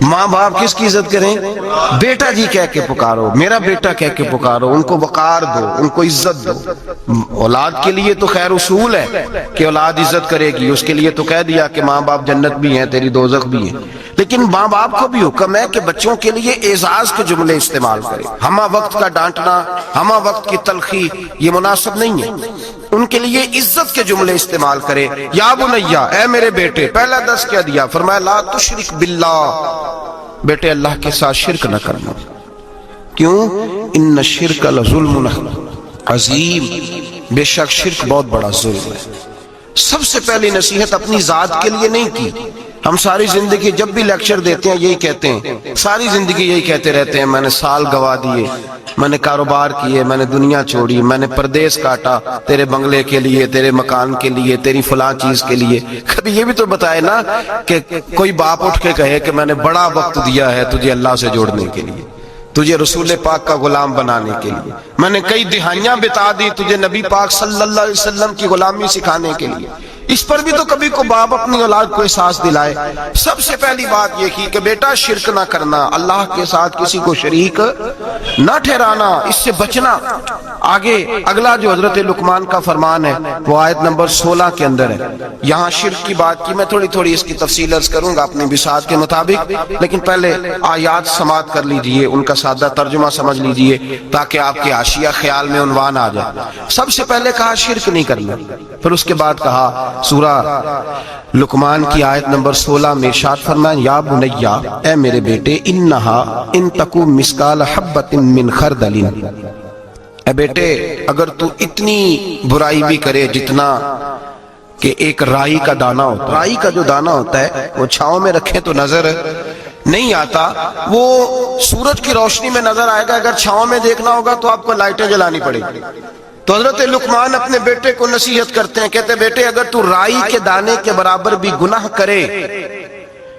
ماں باپ کس کی عزت کریں؟ بیٹا جی کہہ کے پکارو، میرا بیٹا کہہ کے پکارو، ان کو وقار دو، ان کو عزت دو۔ اولاد کے لیے تو خیر اصول ہے کہ اولاد عزت کرے گی، اس کے لیے تو کہہ دیا کہ ماں باپ جنت بھی ہیں تیری دوزخ بھی ہے، لیکن ماں باپ کو بھی حکم ہے کہ بچوں کے لیے اعزاز کے جملے استعمال کرے۔ ہمہ وقت کا ڈانٹنا، ہمہ وقت کی تلخی یہ مناسب نہیں ہے، ان کے لیے عزت کے جملے استعمال کرے۔ یا بنیا، اے میرے بیٹے، پہلا درس کیا دیا؟ فرمایا لا تشرک باللہ، بیٹے اللہ کے ساتھ شرک نہ کرنا۔ کیوں؟ ان الشرک لظلم عظیم، بے شک شرک بہت بڑا ظلم ہے۔ سب سے پہلی نصیحت اپنی ذات کے لیے نہیں کی۔ ہم ساری زندگی جب بھی لیکچر دیتے ہیں یہی کہتے ہیں، ساری زندگی یہی کہتے رہتے ہیں، میں نے سال گوا دیے، میں نے کاروبار کیے، میں نے دنیا چھوڑی، میں نے پردیس کاٹا تیرے بنگلے کے لیے، تیرے مکان کے لیے، تیری فلاں چیز کے لیے۔ کبھی یہ بھی تو بتائے نا کہ کوئی باپ اٹھ کے کہے کہ میں نے بڑا وقت دیا ہے تجھے اللہ سے جوڑنے کے لیے، تجھے رسول پاک کا غلام بنانے کے لیے، میں نے کئی دہائیاں بتا دی تجھے نبی پاک صلی اللہ علیہ وسلم کی غلامی سکھانے کے لیے۔ اس پر بھی تو کبھی کو باپ اپنی اولاد کو احساس دلائے۔ سب سے پہلی بات یہ کی کہ بیٹا شرک نہ کرنا، اللہ کے ساتھ کسی کو شریک نہ ٹھہرانا، اس سے بچنا۔ آگے اگلا جو حضرت لقمان کا فرمان ہے وہ آیت نمبر 16 کے اندر ہے۔ یہاں شرک کی بات کی، میں تھوڑی اس کی تفصیل عرض کروں گا اپنی بساط کے مطابق، لیکن پہلے آیات سماعت کر لیجئے، ان کا سادہ ترجمہ سمجھ لیجئے تاکہ آپ کے حاشیہ خیال میں عنوان آ جائے۔ سب سے پہلے کہا شرک نہیں کرنا، پھر اس کے بعد کہا سورہ لقمان کی آیت نمبر 16 میں ارشاد فرمایا یا بنیا، اے میرے بیٹے، انہا ان تکو مثقال حبۃ من خردل، اے بیٹے اگر تو اتنی برائی بھی کرے جتنا کہ ایک رائی کا دانہ ہوتا ہے، رائی کا جو دانہ ہوتا ہے وہ چھاؤں میں رکھیں تو نظر نہیں آتا، وہ سورج کی روشنی میں نظر آئے گا، اگر چھاؤں میں دیکھنا ہوگا تو آپ کو لائٹیں جلانی پڑے گی۔ تو حضرت لقمان اپنے بیٹے کو نصیحت کرتے ہیں، کہتے ہیں بیٹے اگر تو رائی کے دانے کے برابر بھی گناہ کرے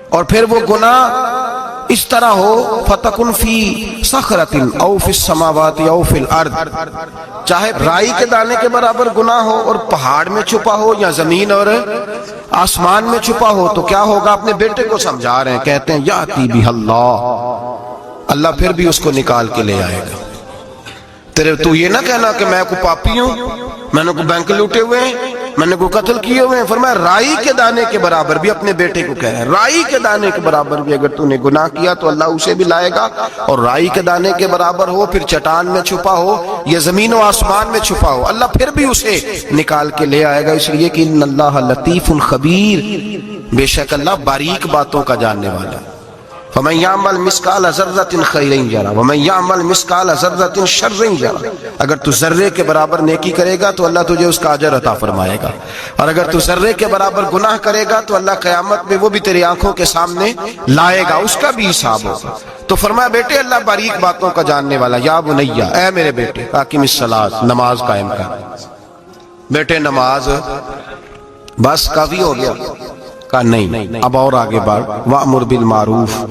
اور پھر وہ گناہ اس طرح ہو فَتَكُنْ فِي صَخْرَةٍ أَوْ فِي السَّمَاوَاتِ أَوْ فِي الْأَرْضِ، چاہے رائی کے دانے کے برابر گناہ ہو اور پہاڑ میں چھپا ہو یا زمین اور آسمان میں چھپا ہو تو کیا ہوگا؟ اپنے بیٹے کو سمجھا رہے ہیں، کہتے ہیں یاتی بہ اللہ پھر بھی اس کو نکال کے لے آئے گا۔ تو یہ نہ کہنا کہ میں کوئی پاپی ہوں، میں نے کوئی بینک لوٹے ہوئے ہیں، میں نے کوئی قتل کیے ہوئے ہیں۔ فرمایا رائی کے دانے کے برابر بھی، اپنے بیٹے کو کہہ رہے ہیں رائی کے دانے کے برابر بھی اگر تو نے گناہ کیا تو اللہ اسے بھی لائے گا، اور رائی کے دانے کے برابر ہو پھر چٹان میں چھپا ہو یا زمین و آسمان میں چھپا ہو، اللہ پھر بھی اسے نکال کے لے آئے گا، اس لیے کہ ان اللہ لطیف خبیر، بے شک اللہ باریک باتوں کا جاننے والا۔ وَمَنْ يَعْمَلْ مِثْقَالَ ذَرَّةٍ خَيْرًا يَرَهُ وَمَنْ يَعْمَلْ مِثْقَالَ ذَرَّةٍ شَرًّا يَرَهُ، اگر تو ذرے کے برابر نیکی کرے گا تو اللہ تجھے اس کا اجر عطا فرمائے گا، اور اگر تو ذرے کے برابر گناہ کرے گا تو اللہ قیامت میں وہ بھی تیری آنکھوں کے سامنے لائے گا، اس کا بھی حساب ہوگا۔ تو فرمایا بیٹے اللہ باریک باتوں کا جاننے والا۔ یا بنیا، اے میرے بیٹے، اقم الصلاۃ، نماز قائم کر۔ بیٹے نماز بس کافی ہو گیا؟ کہا نہیں، اب اور آگے بڑھ، وَأْمُرْ بِالْمَعْرُوفِ،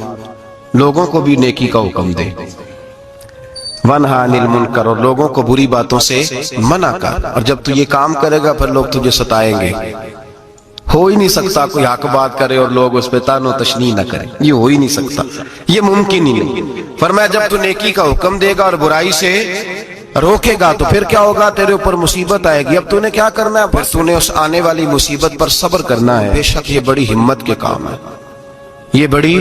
لوگوں کو بھی نیکی کا حکم دے، وَانْہَ عَنِ الْمُنْکَرِ، اور لوگوں کو بری باتوں سے منع کر، اور جب تو یہ کام کرے گا پھر لوگ تجھے ستائیں گے۔ ہو ہی نہیں سکتا کوئی حق بات کرے اور لوگ اس پہ تان و تشنیع نہ کریں، یہ ہو ہی نہیں سکتا، یہ ممکن ہی نہیں۔ فرمایا جب تو نیکی کا حکم دے گا اور برائی سے روکے گا تو پھر کیا ہوگا؟ تیرے اوپر مصیبت آئے گی۔ اب تو نے کیا کرنا ہے؟ پھر تو نے اس آنے والی مصیبت پر صبر کرنا ہے۔ بے شک یہ بڑی ہمت کے کام ہے، یہ بڑی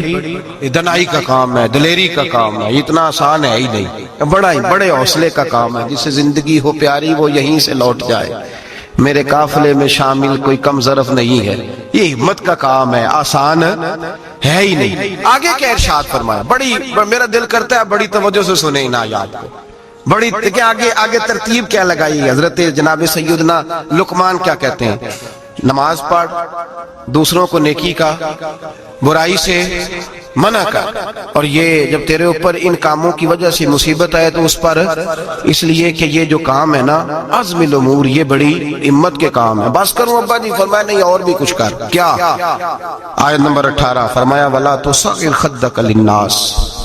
دنائی کا کام ہے، دلیری کا کام ہے، اتنا آسان ہے ہی نہیں، بڑے حوصلے کا کام ہے۔ جسے زندگی ہو پیاری وہ یہیں سے لوٹ جائے، میرے قافلے میں شامل کوئی کم ظرف نہیں ہے، یہ ہمت کا کام ہے، آسان ہے ہی نہیں۔ آگے کیا ارشاد فرمایا؟ میرا دل کرتا ہے بڑی توجہ سے سنیں ان آیات کو، بڑی کہ آگے ترتیب کیا لگائی۔ حضرت جناب سیدنا لقمان کیا کہتے ہیں؟ نماز پڑھ، دوسروں کو نیکی کا، برائی سے منع کر، اور یہ جب تیرے اوپر ان کاموں کی وجہ سے مصیبت آئے تو اس پر، اس لیے کہ یہ جو کام ہے نا عزم الامور، یہ بڑی ہمت کے کام ہے۔ بس کروں ابا جی؟ فرمایا نہیں اور بھی کچھ کر۔ کیا؟ آیت نمبر 18 فرمایا وَلَا تُصَغِّرْ خَدَّكَ لِلنَّاسِ،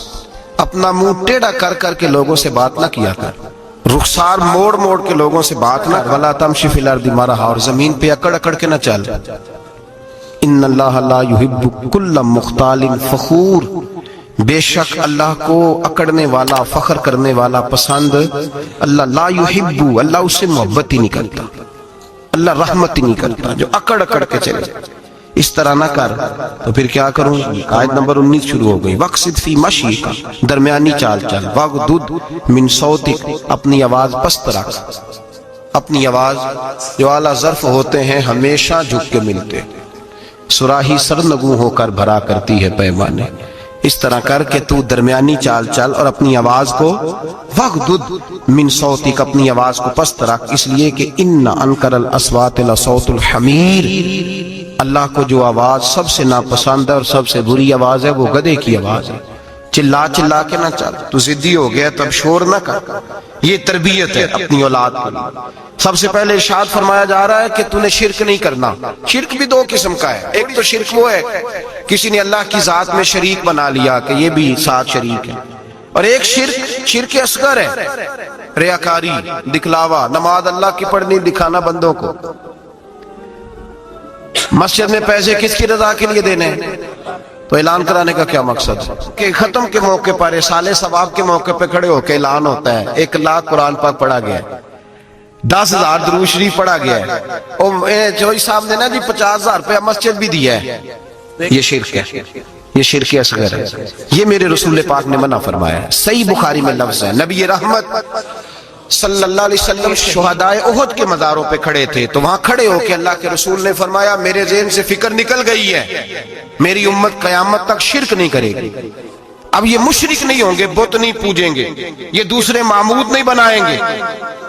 اپنا منہ ٹیڑھا کر کر کے لوگوں سے بات نہ کیا کر، رخسار موڑ موڑ کے لوگوں سے بات نہ، وَلَا تَمْشِ فِي الْأَرْضِ مَرَحًا، اور زمین پہ اکڑ اکڑ کے نہ چل۔ ان اللہ لا يحب كل مختال فخور، بے شک اللہ کو اکڑنے والا، فخر کرنے والا پسند اللہ لا یحب، اللہ اس سے محبت ہی نہیں کرتا، اللہ رحمت ہی نہیں کرتا جو اکڑ اکڑ کے چلے۔ اس طرح نہ کر تو پھر کیا کروں؟ آیت نمبر 19 شروع ہو گئی، وقصد فی مشیک، درمیانی چال چل، وغضض من صوتک، اپنی آواز پست رکھ، اپنی آواز جو اعلیٰ ظرف ہوتے ہیں ہمیشہ جھک کے ملتے، صراحی سرنگوں ہو کر بھرا کرتی ہے پیمانے، اس طرح کر کے تو درمیانی چال چل اور اپنی آواز کو وغضض من صوتک، اپنی آواز کو پست رکھ، اس لیے کہ ان انکر الاصوات لصوت الحمیر، اللہ کو جو آواز سب سے ناپسند ہے اور سب سے بری آواز ہے وہ گدھے کی آواز ہے۔ چلا چلا کے نہ چل، تو ضدی ہو گیا تب شور نہ کر، یہ تربیت ہے اپنی اولاد کو۔ سب سے پہلے ارشاد فرمایا جا رہا ہے کہ تو نے شرک نہیں کرنا۔ شرک بھی دو قسم کا ہے، ایک تو شرک وہ ہے کسی نے اللہ کی ذات میں شریک بنا لیا کہ یہ بھی ساتھ شریک ہے، اور ایک شرک اصغر ہے، ریاکاری، دکھلاوا، نماز اللہ کی پڑھنی، دکھانا بندوں کو۔ مسجد میں پیسے کس کی رضا کے لیے دینے ہیں؟ تو اعلان کرانے کا کیا مقصد؟ کہ ختم کے موقع پر، سال ثواب کے موقع پہ کھڑے ہو کے اعلان ہوتا ہے 1 لاکھ قرآن پاک پڑھا گیا ہے، 10,000 درود شریف پڑھا گیا ہے، اور جو صاحب نے نا جی 50,000 روپیہ مسجد بھی دیا ہے، یہ شرک ہے، یہ شرک اصغر ہے، یہ میرے رسول پاک نے منع فرمایا ہے۔ صحیح بخاری میں لفظ ہے، نبی رحمت صلی اللہ علیہ وسلم شہدائے احد کے مزاروں پہ کھڑے تھے، تو وہاں کھڑے ہو کے اللہ کے رسول نے فرمایا میرے ذہن سے فکر نکل گئی ہے، میری امت قیامت تک شرک نہیں کرے گی۔ اب یہ مشرک نہیں ہوں گے، بت نہیں پوجیں گے، یہ دوسرے معبود نہیں بنائیں گے،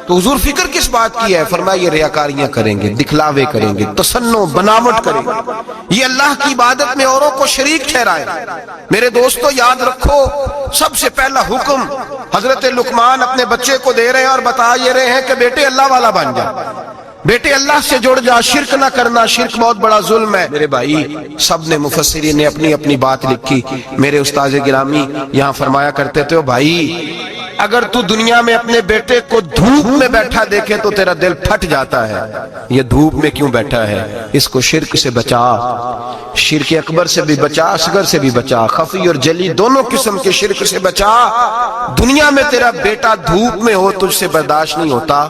تو حضور فکر کس بات کی ہے؟ فرمایا یہ ریاکاریاں کریں گے، دکھلاوے کریں گے، تصنع، بناوٹ کریں گے، یہ اللہ کی عبادت میں اوروں کو شریک ٹھہرائیں۔ میرے دوستو یاد رکھو، سب سے پہلا حکم حضرت لقمان اپنے بچے کو دے رہے ہیں اور بتا یہ رہے ہیں کہ بیٹے اللہ والا بن جا، بیٹے اللہ سے جڑ جا، شرک نہ کرنا، شرک بہت بڑا ظلم ہے۔ میرے بھائی سب نے مفسرین نے اپنی اپنی بات لکھی، میرے استاذ گرامی یہاں فرمایا کرتے تھے بھائی اگر تو دنیا میں اپنے بیٹے کو دھوپ میں بیٹھا دیکھے تو تیرا دل پھٹ جاتا ہے، یہ دھوپ میں کیوں بیٹھا ہے؟ اس کو شرک سے بچا، شرک اکبر سے بھی بچا، اصغر سے بھی بچا، خفی اور جلی دونوں قسم کے شرک سے بچا۔ دنیا میں تیرا بیٹا دھوپ میں ہو تجھ سے برداشت نہیں ہوتا،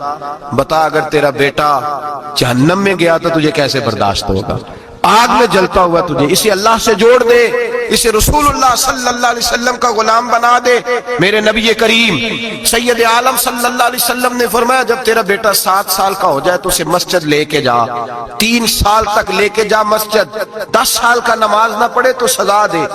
بتا اگر تیرا بیٹا جہنم میں گیا تو تجھے کیسے برداشت ہوگا؟ آگ میں جلتا ہوا تجھے، اسے اللہ سے جوڑ دے، اسے رسول اللہ صلی اللہ علیہ وسلم کا غلام بنا دے۔ میرے نبی کریم سید عالم صلی اللہ علیہ وسلم نے فرمایا جب تیرا بیٹا 7 سال کا ہو جائے تو اسے مسجد لے کے جا، 3 سال تک لے کے جا مسجد، 10 سال کا نماز نہ پڑھے تو سزا دے،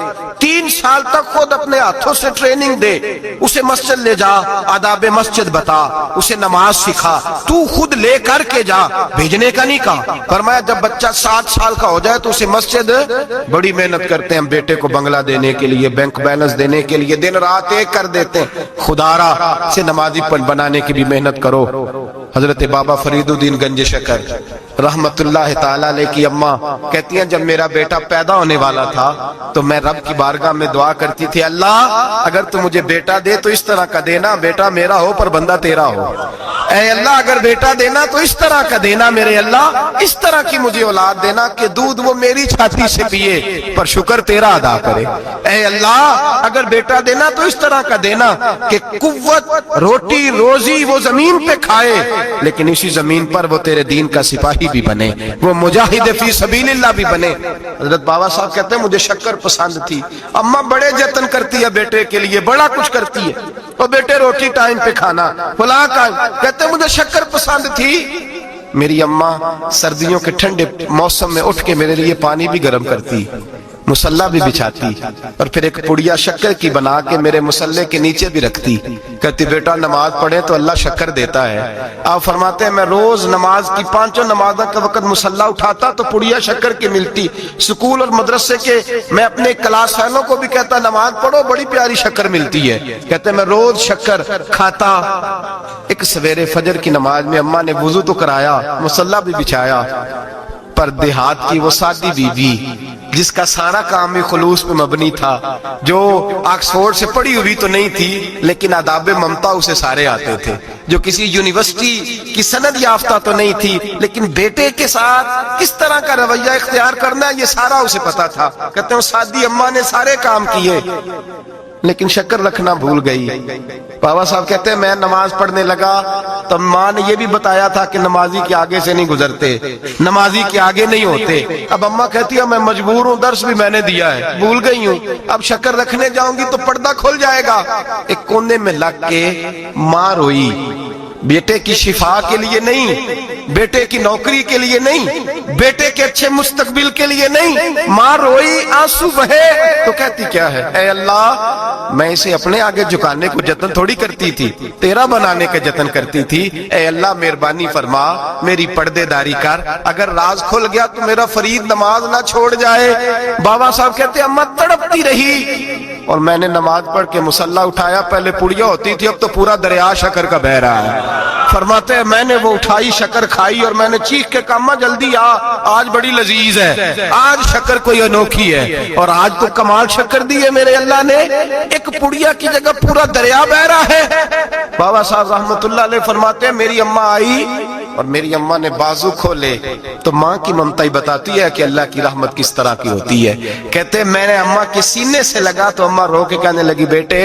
3 سال تک خود اپنے ہاتھوں سے ٹریننگ دے، اسے مسجد لے جا، آداب مسجد بتا، اسے نماز سکھا، تو خود لے کر کے جا، بھیجنے کا نہیں کہا۔ فرمایا جب بچہ 7 سال کا ہو جائے تو اسے مسجد، بڑی محنت کرتے ہیں ہم بیٹے کو بنگلہ دینے کے لیے، بینک بیلنس دینے کے لیے، دن رات ایک کر دیتے ہیں، خدارا سے نمازی بنانے کی بھی محنت کرو۔ حضرت بابا فرید الدین گنج شکر رحمت اللہ تعالیٰ علیہ کی اماں کہتی ہیں جب میرا بیٹا پیدا ہونے والا تھا تو میں رب کی بارگاہ میں دعا کرتی تھی اللہ اگر تو مجھے بیٹا دے تو اس طرح کا دینا بیٹا میرا ہو پر بندہ تیرا ہو، اے اللہ اگر بیٹا دینا تو اس طرح کا دینا، میرے اللہ اس طرح کی مجھے اولاد دینا کہ دودھ وہ میری چھاتی سے پیے پر شکر تیرا ادا کرے، اے اللہ اگر بیٹا دینا تو اس طرح کا دینا کہ قوت روٹی روزی وہ زمین پہ کھائے لیکن اسی زمین پر وہ تیرے دین کا سپاہی بھی بنے، وہ مجاہد فی سبیل اللہ بھی بنے۔ حضرت بابا صاحب کہتے ہیں مجھے شکر پسند تھی، اماں بڑے جتن کرتی ہے بیٹے کے لیے، بڑا کچھ کرتی ہے، اور بیٹے روٹی ٹائم پہ کھانا فلاں کا، کہتے ہیں مجھے شکر پسند تھی، میری اماں سردیوں کے ٹھنڈے موسم میں اٹھ کے میرے لیے پانی بھی گرم کرتی، مصلی بھی بچھاتی، اور پھر ایک پڑیا شکر کی بنا کے میرے مصلی کے نیچے بھی رکھتی، کہتی بیٹا نماز پڑھے تو اللہ شکر دیتا ہے۔ آپ فرماتے ہیں میں روز نماز کی 5 نمازوں کا وقت مصلی اٹھاتا تو پڑیا شکر کی ملتی، سکول اور مدرسے کے میں اپنے کلاس فیلوں کو بھی کہتا نماز پڑھو بڑی پیاری شکر ملتی ہے، کہتے ہیں میں روز شکر کھاتا۔ ایک سویرے فجر کی نماز میں اماں نے وضو تو کرایا، مصلی بھی بچھایا، پر دیہات کی وہ سادی بیوی جس کا سارا کام بھی خلوص پہ مبنی تھا، جو آکسفورڈ سے پڑھی ہوئی تو نہیں تھی لیکن آداب ممتا اسے سارے آتے تھے، جو کسی یونیورسٹی کی سند یافتہ تو نہیں تھی لیکن بیٹے کے ساتھ کس طرح کا رویہ اختیار کرنا ہے یہ سارا اسے پتا تھا۔ کہتے ہیں سادی اماں نے سارے کام کیے لیکن شکر رکھنا بھول گئی۔ بابا صاحب کہتے ہیں میں نماز پڑھنے لگا تو ماں نے یہ بھی بتایا تھا کہ نمازی کے آگے سے نہیں گزرتے، نمازی کے آگے نہیں ہوتے۔ اب اماں کہتی ہے میں مجبور ہوں، درس بھی میں نے دیا ہے، بھول گئی ہوں، اب شکر رکھنے جاؤں گی تو پردہ کھل جائے گا۔ ایک کونے میں لگ کے ماں روئی، بیٹے کی شفا کے لیے نہیں، بیٹے کی نوکری کے لیے نہیں، بیٹے کے اچھے مستقبل کے لیے نہیں، ماں روئی، آنسو بہے تو کہتی کیا ہے، اے اللہ میں اسے اپنے آگے جھکانے کو جتن تھوڑی کرتی تھی، تیرا بنانے کا جتن کرتی تھی۔ اے اللہ مہربانی فرما، میری پردے داری کر، اگر راز کھل گیا تو میرا فرید نماز نہ چھوڑ جائے۔ بابا صاحب کہتے ہیں اماں تڑپتی رہی اور میں نے نماز پڑھ کے مصلی اٹھایا، پہلے پڑیا ہوتی تھی اب تو پورا دریا شکر کا بہ رہا ہے۔ فرماتے ہیں میں نے وہ اٹھائی، شکر کھائی اور میں نے چیخ کے کہا اماں جلدی آ، آج بڑی لذیذ ہے، آج شکر کوئی انوکھی ہے، اور آج تو کمال شکر دی ہے میرے اللہ نے، ایک پڑیا کی جگہ پورا دریا بہ رہا ہے۔ بابا صاحب رحمت اللہ علیہ فرماتے ہیں میری اماں آئی اور میری اماں نے بازو کھولے تو ماں کی ممتا ہی بتاتی ہے کہ اللہ کی رحمت کس طرح کی ہوتی ہے۔ کہتے ہیں میں نے اماں کے سینے سے لگا تو اماں رو کے کہنے لگی بیٹے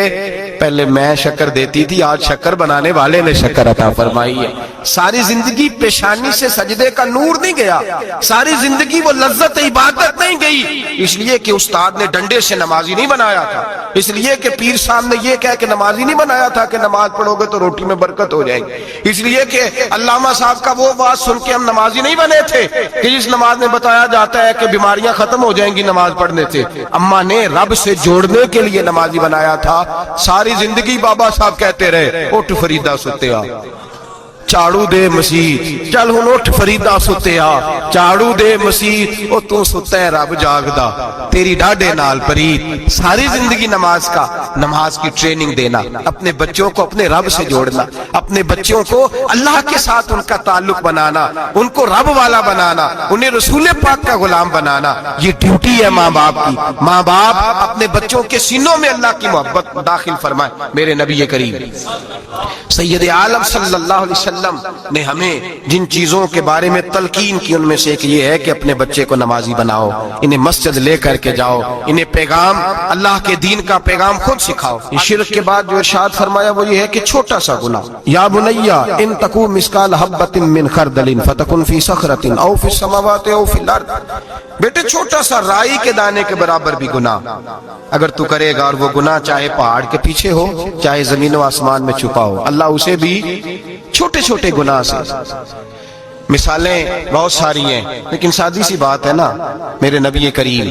پہلے میں شکر دیتی تھی، آج شکر بنانے والے نے شکر عطا فرمائی ہے۔ ساری زندگی پیشانی سے سجدے کا نور نہیں گیا، ساری زندگی وہ لذت عبادت نہیں گئی، اس لیے کہ استاد نے ڈنڈے سے نمازی نہیں بنایا تھا، اس لیے کہ پیر صاحب نے یہ کہہ کہ نمازی نہیں بنایا تھا کہ نماز پڑھو گے تو روٹی میں برکت ہو جائے گی، اس لیے کہ علامہ صاحب کا وہ بات سن کے ہم نمازی نہیں بنے تھے کہ جس نماز میں بتایا جاتا ہے کہ بیماریاں ختم ہو جائیں گی نماز پڑھنے سے۔ اماں نے رب سے جوڑنے کے لیے نمازی بنایا تھا۔ ساری زندگی بابا صاحب کہتے رہے اٹھ فریدہ ستیا، چاڑو دے مسیح، چل ہن اٹھ فریدہ ستیا، چاڑو دے مسیح، او تو ستا ہے رب جاگدا، تیری ڈاڈے نال پرید۔ ساری زندگی نماز کی ٹریننگ دینا، اپنے بچوں کو اپنے رب سے جوڑنا، اپنے بچوں کو اللہ کے ساتھ ان کا تعلق بنانا، ان کو رب والا بنانا، انہیں رسول پاک کا غلام بنانا، یہ ڈیوٹی ہے ماں باپ کی۔ ماں باپ اپنے بچوں کے سینوں میں اللہ کی محبت داخل فرمائے۔ میرے نبی کریم سید عالم صلی اللہ علیہ وسلم نے ہمیں جن چیزوں کے بارے میں تلقین کی ان میں سے ایک یہ ہے کہ اپنے بچے کو نمازی بناؤ، انہیں مسجد لے کر کے جاؤ، انہیں پیغام اللہ کے دین کا پیغام خود سکھاؤ۔ شرک کے بعد جو ارشاد فرمایا وہ یہ ہے کہ چھوٹا سا گناہ، یا بنیا ان تکو مثقال حبۃ من خردل فتکن فی صخرۃ او فی السماوات او فی الارض، بیٹے چھوٹا سا رائی کے دانے کے برابر بھی گناہ اگر تو کرے گا، اور وہ گناہ چاہے پہاڑ کے پیچھے ہو چاہے زمین و آسمان میں چھپا ہو، اللہ اسے بھی چھوٹے چھوٹے گناہ سے۔ مثالیں بہت ساری ہیں لیکن سادی سی بات ہے نا، میرے نبی کریم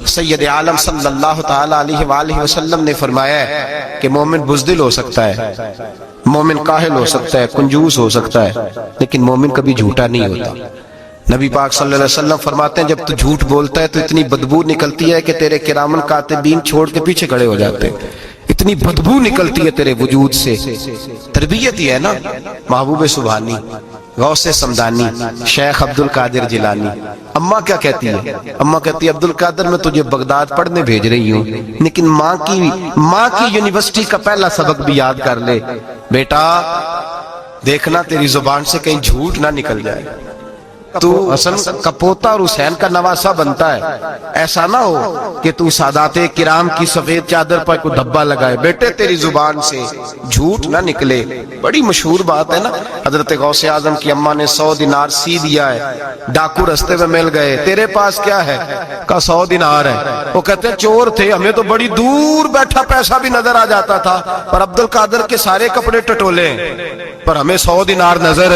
سید عالم صلی اللہ تعالی علیہ وآلہ وسلم نے فرمایا ہے کہ مومن بزدل ہو سکتا ہے، مومن کاہل ہو سکتا ہے، کنجوس ہو سکتا ہے، لیکن مومن کبھی جھوٹا نہیں ہوتا۔ نبی پاک صلی اللہ علیہ وسلم فرماتے ہیں جب تو جھوٹ بولتا ہے تو اتنی بدبو نکلتی ہے کہ تیرے کرامن کاتبین چھوڑ کے پیچھے کھڑے ہو جاتے ہیں، اتنی بدبو نکلتی ہے تیرے وجود سے۔ تربیت ہی ہے نا۔ محبوب سبحانی، غوث سمدانی، شیخ عبد القادر جیلانی، اماں کیا کہتی ہے؟ اماں کہتی ہے عبد القادر میں تجھے بغداد پڑھنے بھیج رہی ہوں لیکن ماں کی یونیورسٹی کا پہلا سبق بھی یاد کر لے، بیٹا دیکھنا تیری زبان سے کہیں جھوٹ نہ نکل جائے، تو حسن کا پوتا اور حسین کا نواسا بنتا ہے، ایسا نہ ہو کہ تو سادات کرام کی سفید چادر پر کوئی دھبا لگائے، بیٹے تیری زبان سے جھوٹ نہ نکلے۔ بڑی مشہور بات ہے نا، حضرت غوث اعظم کی اماں نے 100 دینار سی دیا ہے، ڈاکو رستے میں مل گئے، تیرے پاس کیا ہے؟ کہا 100 دینار ہے۔ وہ کہتے ہیں چور تھے، ہمیں تو بڑی دور بیٹھا پیسہ بھی نظر آ جاتا تھا، پر عبد القادر کے سارے کپڑے ٹٹولے پر ہمیں 100 دینار نظر۔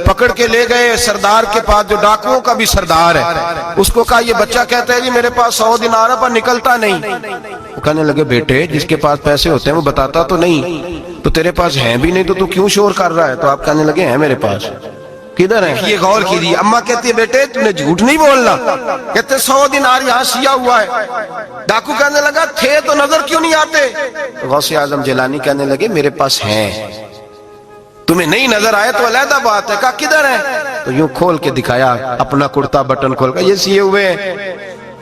پکڑ کے لے گئے سردار کے پاس جو ڈاکوؤں کا بھی سردار ہے، اس کو کہا یہ بچہ کہتا ہے جی میرے پاس 100 دینار ہے پر نکلتا نہیں۔ وہ کہنے لگے بیٹے جس کے پاس پیسے ہوتے ہیں وہ بتاتا تو نہیں، تو تیرے پاس ہیں بھی نہیں تو کیوں شور کر رہا ہے؟ تو آپ کہنے لگے ہیں میرے پاس، کدھر ہیں؟ یہ غور کیجیے۔ اماں کہتی ہے بیٹے تم نے جھوٹ نہیں بولنا، کہتے 100 دینار یہاں سیا ہوا ہے۔ ڈاکو کہنے لگا تھے تو نظر کیوں نہیں آتے؟ غوث اعظم جیلانی کہنے لگے میرے پاس ہیں، تمہیں نہیں نظر آئے تو علیحدہ بات ہے۔ کہا کدھر ہے؟ تو یوں کھول کے دکھایا اپنا کرتا بٹن کھول کر، یہ سیے ہوئے ہیں۔